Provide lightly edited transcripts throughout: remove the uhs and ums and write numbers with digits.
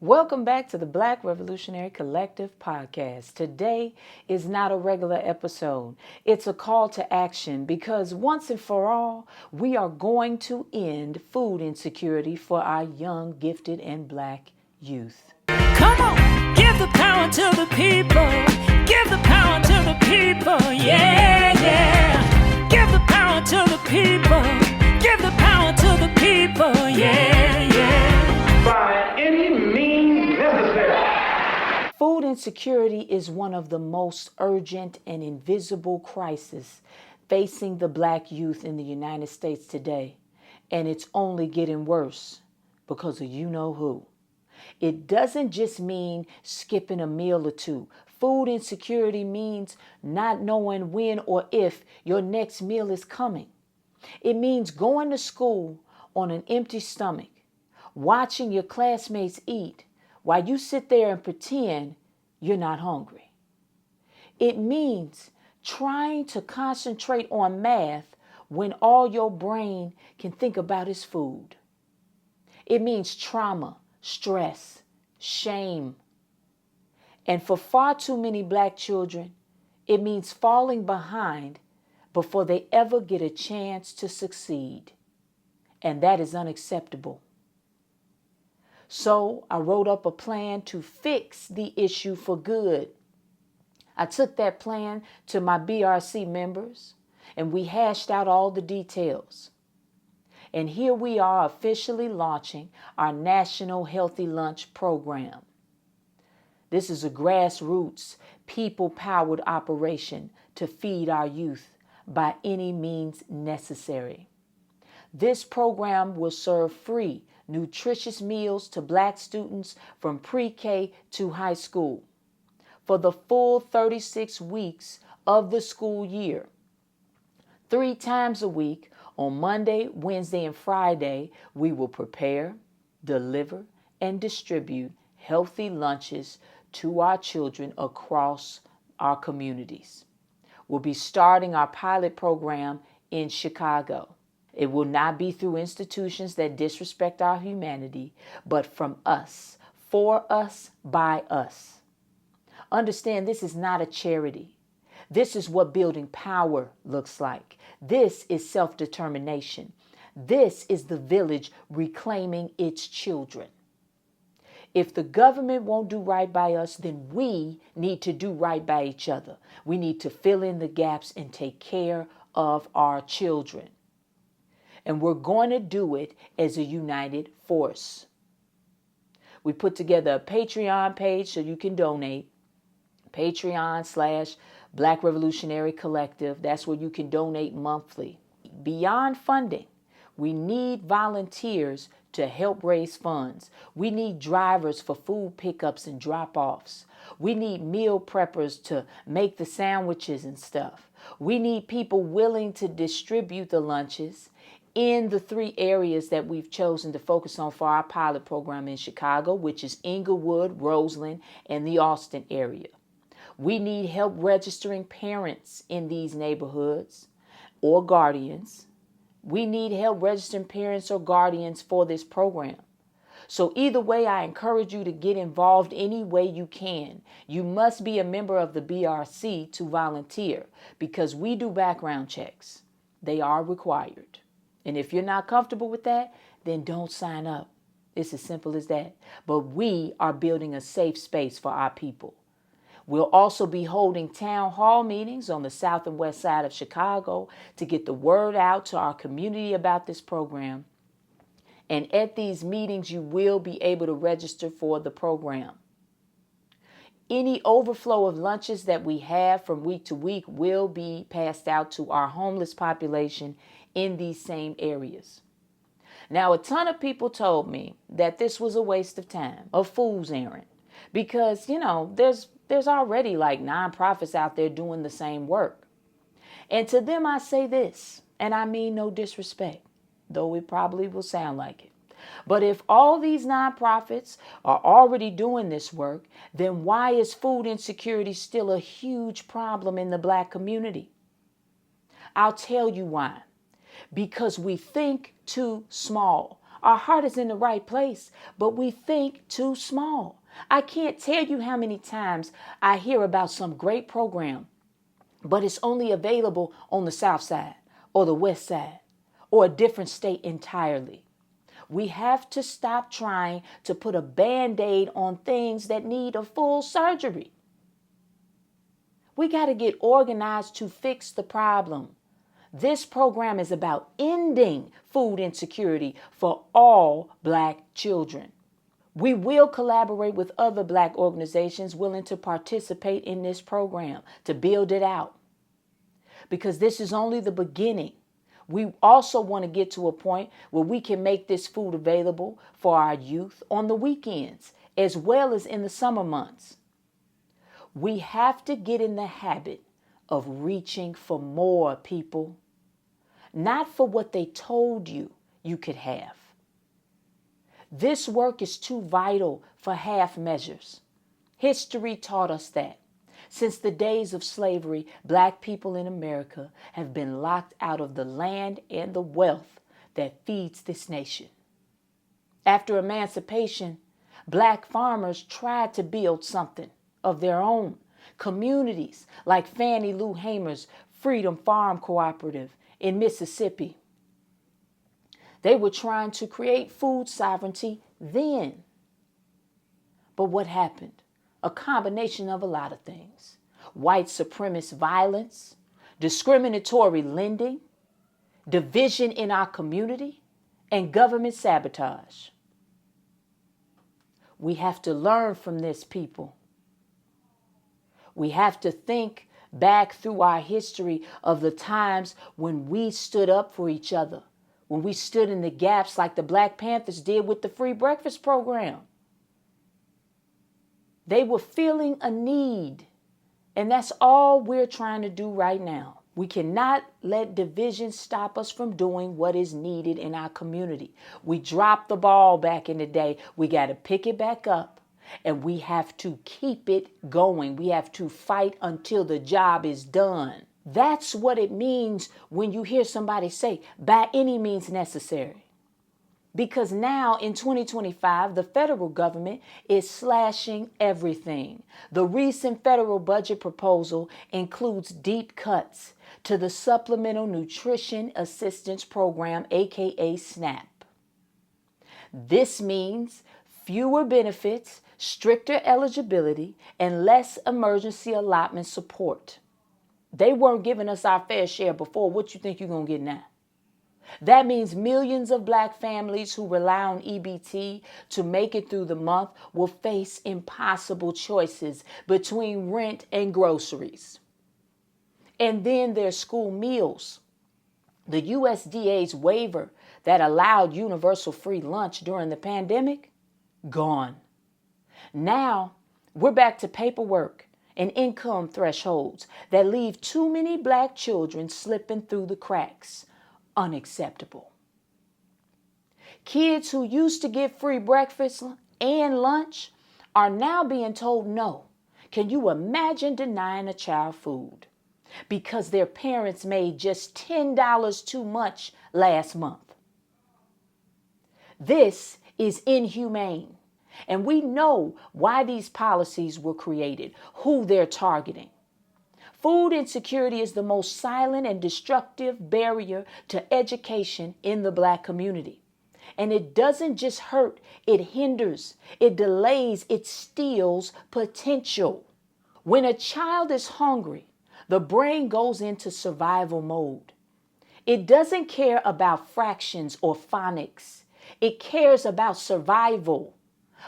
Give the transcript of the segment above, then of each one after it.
Welcome back to the Black Revolutionary Collective podcast. Today is not a regular episode. It's a call to action because once and for all, we are going to end food insecurity for our young, gifted, and Black youth. Come on, give the power to the people. Give the power to the people. Yeah, yeah. Give the power to the people. Give the power to the people. Yeah, yeah. By any means necessary. Food insecurity is one of the most urgent and invisible crises facing the Black youth in the United States today. And it's only getting worse because of you-know-who. It doesn't just mean skipping a meal or two. Food insecurity means not knowing when or if your next meal is coming. It means going to school on an empty stomach, watching your classmates eat while you sit there and pretend you're not hungry. It means trying to concentrate on math when all your brain can think about is food. It means trauma, stress, shame. And for far too many Black children, it means falling behind before they ever get a chance to succeed. And that is unacceptable. So I wrote up a plan to fix the issue for good. I took that plan to my BRC members and we hashed out all the details. And here we are officially launching our National Healthy Lunch Program. This is a grassroots, people-powered operation to feed our youth by any means necessary. This program will serve free, nutritious meals to Black students from pre-K to high school for the full 36 weeks of the school year. 3 times a week, on Monday, Wednesday, and Friday, we will prepare, deliver, and distribute healthy lunches to our children across our communities. We'll be starting our pilot program in Chicago. It will not be through institutions that disrespect our humanity, but from us, for us, by us. Understand, this is not a charity. This is what building power looks like. This is self-determination. This is the village reclaiming its children. If the government won't do right by us, then we need to do right by each other. We need to fill in the gaps and take care of our children. And we're going to do it as a united force. We put together a Patreon page so you can donate. Patreon/Black Revolutionary Collective. That's where you can donate monthly. Beyond funding, we need volunteers to help raise funds. We need drivers for food pickups and drop-offs. We need meal preppers to make the sandwiches and stuff. We need people willing to distribute the lunches in the 3 areas that we've chosen to focus on for our pilot program in Chicago, which is Inglewood, Roseland, and the Austin area. We need help registering parents in these neighborhoods or guardians. We need help registering parents or guardians for this program. So either way, I encourage you to get involved any way you can. You must be a member of the BRC to volunteer because we do background checks. They are required. And if you're not comfortable with that, then don't sign up. It's as simple as that. But we are building a safe space for our people. We'll also be holding town hall meetings on the south and west side of Chicago to get the word out to our community about this program. And at these meetings, you will be able to register for the program. Any overflow of lunches that we have from week to week will be passed out to our homeless population in these same areas. Now, a ton of people told me that this was a waste of time, a fool's errand, because, there's already like nonprofits out there doing the same work. And to them, I say this, and I mean no disrespect, though it probably will sound like it. But if all these nonprofits are already doing this work, then why is food insecurity still a huge problem in the Black community? I'll tell you why. Because we think too small. Our heart is in the right place, but we think too small. I can't tell you how many times I hear about some great program, but it's only available on the South Side or the West Side or a different state entirely. We have to stop trying to put a Band-Aid on things that need a full surgery. We got to get organized to fix the problem. This program is about ending food insecurity for all Black children. We will collaborate with other Black organizations willing to participate in this program to build it out, because this is only the beginning. We also want to get to a point where we can make this food available for our youth on the weekends as well as in the summer months. We have to get in the habit of reaching for more, people, not for what they told you you could have. This work is too vital for half measures. History taught us that. Since the days of slavery, Black people in America have been locked out of the land and the wealth that feeds this nation. After emancipation, Black farmers tried to build something of their own. Communities like Fannie Lou Hamer's Freedom Farm Cooperative in Mississippi. They were trying to create food sovereignty then. But what happened? A combination of a lot of things. White supremacist violence, discriminatory lending, division in our community, and government sabotage. We have to learn from this, people. We have to think back through our history of the times when we stood up for each other, when we stood in the gaps like the Black Panthers did with the free breakfast program. They were feeling a need, and that's all we're trying to do right now. We cannot let division stop us from doing what is needed in our community. We dropped the ball back in the day. We got to pick it back up, and we have to keep it going. We have to fight until the job is done. That's what it means when you hear somebody say, by any means necessary. Because now in 2025, the federal government is slashing everything. The recent federal budget proposal includes deep cuts to the Supplemental Nutrition Assistance Program, aka SNAP. This means fewer benefits, stricter eligibility, and less emergency allotment support. They weren't giving us our fair share before. What you think you're going to get now? That means millions of Black families who rely on EBT to make it through the month will face impossible choices between rent and groceries. And then there's school meals. The USDA's waiver that allowed universal free lunch during the pandemic, gone. Now we're back to paperwork and income thresholds that leave too many Black children slipping through the cracks. Unacceptable. Kids who used to get free breakfast and lunch are now being told no. Can you imagine denying a child food because their parents made just $10 too much last month? This is inhumane, and we know why these policies were created, who they're targeting. Food insecurity is the most silent and destructive barrier to education in the Black community. And it doesn't just hurt, it hinders, it delays, it steals potential. When a child is hungry, the brain goes into survival mode. It doesn't care about fractions or phonics. It cares about survival.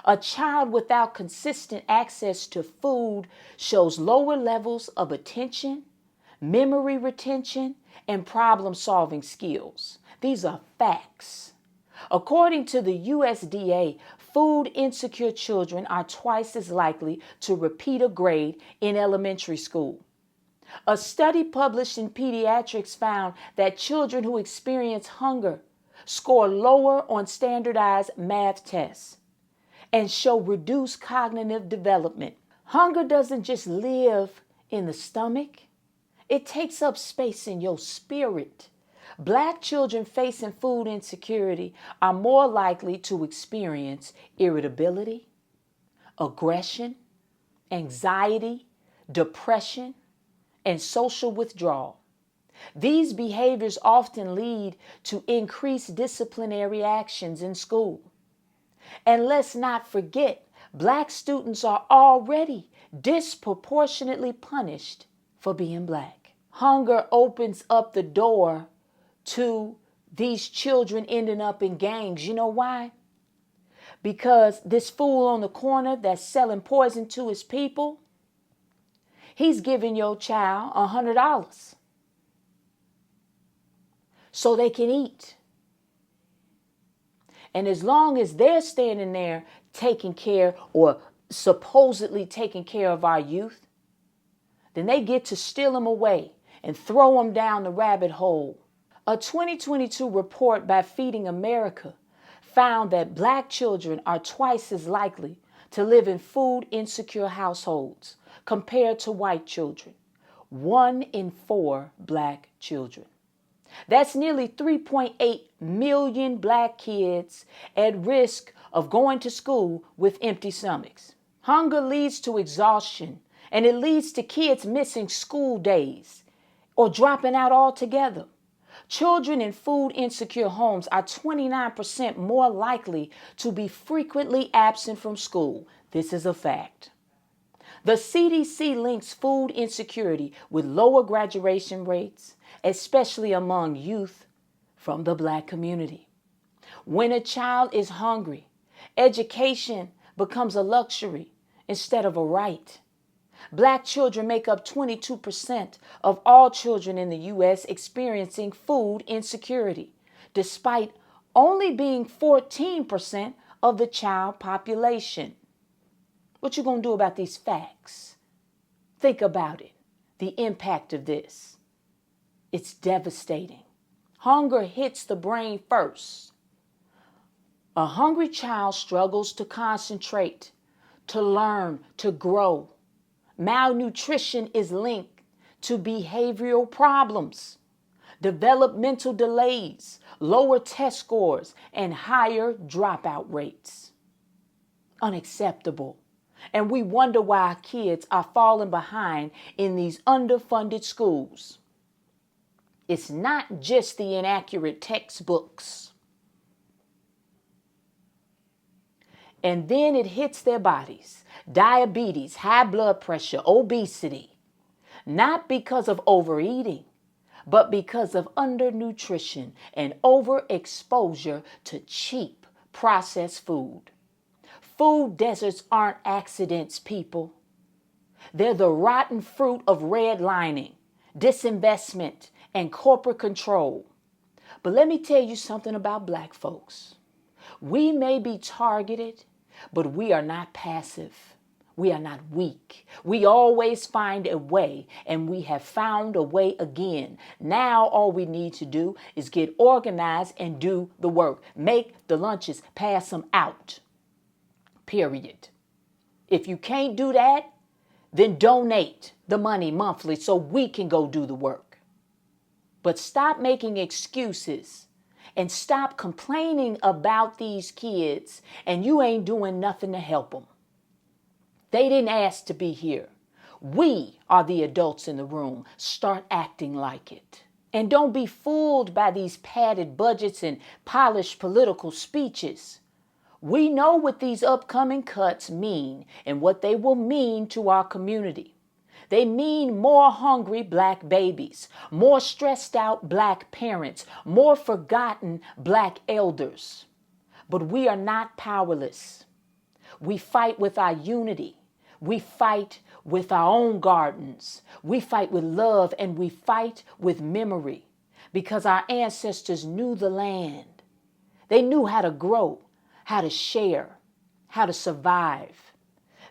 A child without consistent access to food shows lower levels of attention, memory retention, and problem-solving skills. These are facts. According to the USDA, food insecure children are twice as likely to repeat a grade in elementary school. A study published in Pediatrics found that children who experience hunger score lower on standardized math tests and show reduced cognitive development. Hunger doesn't just live in the stomach. It takes up space in your spirit. Black children facing food insecurity are more likely to experience irritability, aggression, anxiety, depression, and social withdrawal. These behaviors often lead to increased disciplinary actions in school. And let's not forget, Black students are already disproportionately punished for being Black. Hunger opens up the door to these children ending up in gangs. You know why? Because this fool on the corner that's selling poison to his people, he's giving your child $100 so they can eat. And as long as they're standing there taking care or supposedly taking care of our youth, then they get to steal them away and throw them down the rabbit hole. A 2022 report by Feeding America found that Black children are twice as likely to live in food insecure households compared to white children. 1 in 4 Black children. That's nearly 3.8 million Black kids at risk of going to school with empty stomachs. Hunger leads to exhaustion, and it leads to kids missing school days or dropping out altogether. Children in food insecure homes are 29% more likely to be frequently absent from school. This is a fact. The CDC links food insecurity with lower graduation rates, especially among youth from the Black community. When a child is hungry, education becomes a luxury instead of a right. Black children make up 22% of all children in the U.S. experiencing food insecurity, despite only being 14% of the child population. What you gonna do about these facts? Think about it, the impact of this. It's devastating. Hunger hits the brain first. A hungry child struggles to concentrate, to learn, to grow. Malnutrition is linked to behavioral problems, developmental delays, lower test scores, and higher dropout rates. Unacceptable. And we wonder why our kids are falling behind in these underfunded schools. It's not just the inaccurate textbooks. And then it hits their bodies. Diabetes, high blood pressure, obesity. Not because of overeating, but because of undernutrition and overexposure to cheap processed food. Food deserts aren't accidents, people. They're the rotten fruit of redlining, disinvestment, and corporate control. But let me tell you something about Black folks. We may be targeted, but we are not passive. We are not weak. We always find a way, and we have found a way again. Now all we need to do is get organized and do the work. Make the lunches, pass them out. Period. If you can't do that, then donate the money monthly so we can go do the work. But stop making excuses and stop complaining about these kids and you ain't doing nothing to help them. They didn't ask to be here. We are the adults in the room. Start acting like it. And don't be fooled by these padded budgets and polished political speeches. We know what these upcoming cuts mean and what they will mean to our community. They mean more hungry Black babies, more stressed out Black parents, more forgotten Black elders. But we are not powerless. We fight with our unity. We fight with our own gardens. We fight with love and we fight with memory because our ancestors knew the land. They knew how to grow, how to share, how to survive.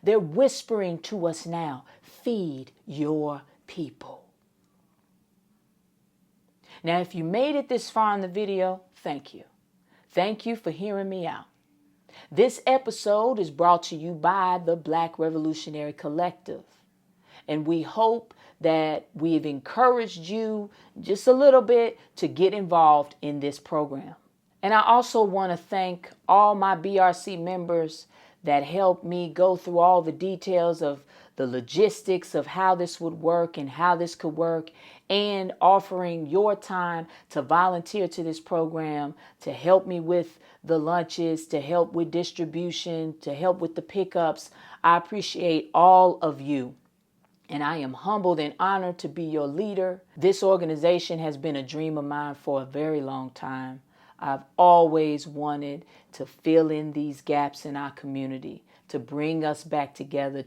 They're whispering to us now, feed your people. Now, if you made it this far in the video, thank you. Thank you for hearing me out. This episode is brought to you by the Black Revolutionary Collective, and we hope that we've encouraged you just a little bit to get involved in this program. And I also want to thank all my BRC members that helped me go through all the details of the logistics of how this would work and how this could work, and offering your time to volunteer to this program, to help me with the lunches, to help with distribution, to help with the pickups. I appreciate all of you, and I am humbled and honored to be your leader. This organization has been a dream of mine for a very long time. I've always wanted to fill in these gaps in our community, to bring us back together,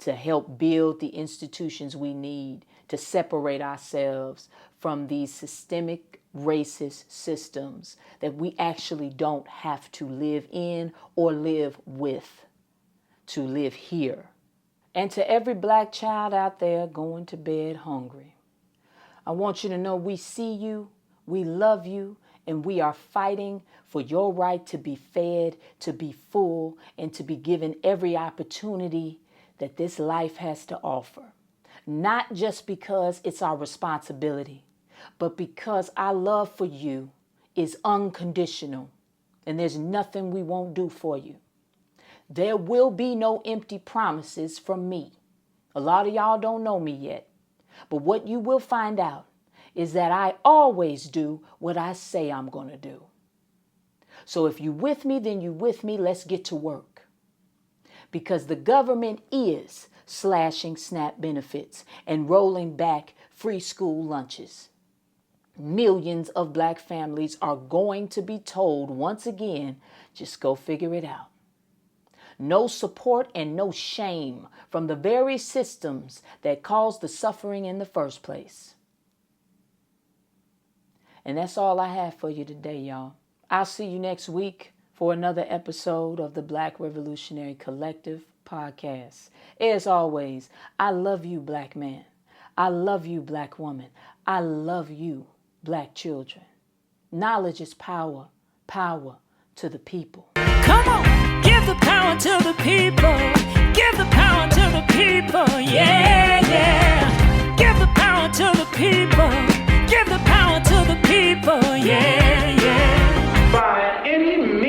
to help build the institutions we need to separate ourselves from these systemic racist systems that we actually don't have to live in or live with, to live here. And to every black child out there going to bed hungry, I want you to know we see you, we love you, and we are fighting for your right to be fed, to be full, and to be given every opportunity that this life has to offer. Not just because it's our responsibility, but because our love for you is unconditional, and there's nothing we won't do for you. There will be no empty promises from me. A lot of y'all don't know me yet, but what you will find out is that I always do what I say I'm going to do. So if you with me, then you with me. Let's get to work. Because the government is slashing SNAP benefits and rolling back free school lunches. Millions of black families are going to be told once again, just go figure it out. No support and no shame from the very systems that caused the suffering in the first place. And that's all I have for you today, y'all. I'll see you next week for another episode of the Black Revolutionary Collective podcast. As always, I love you, black man. I love you, black woman. I love you, black children. Knowledge is power. Power to the people. Come on, give the power to the people. Give the power to the people. Yeah, yeah. Give the power to the people. Give the power to the people. Yeah, yeah. By any means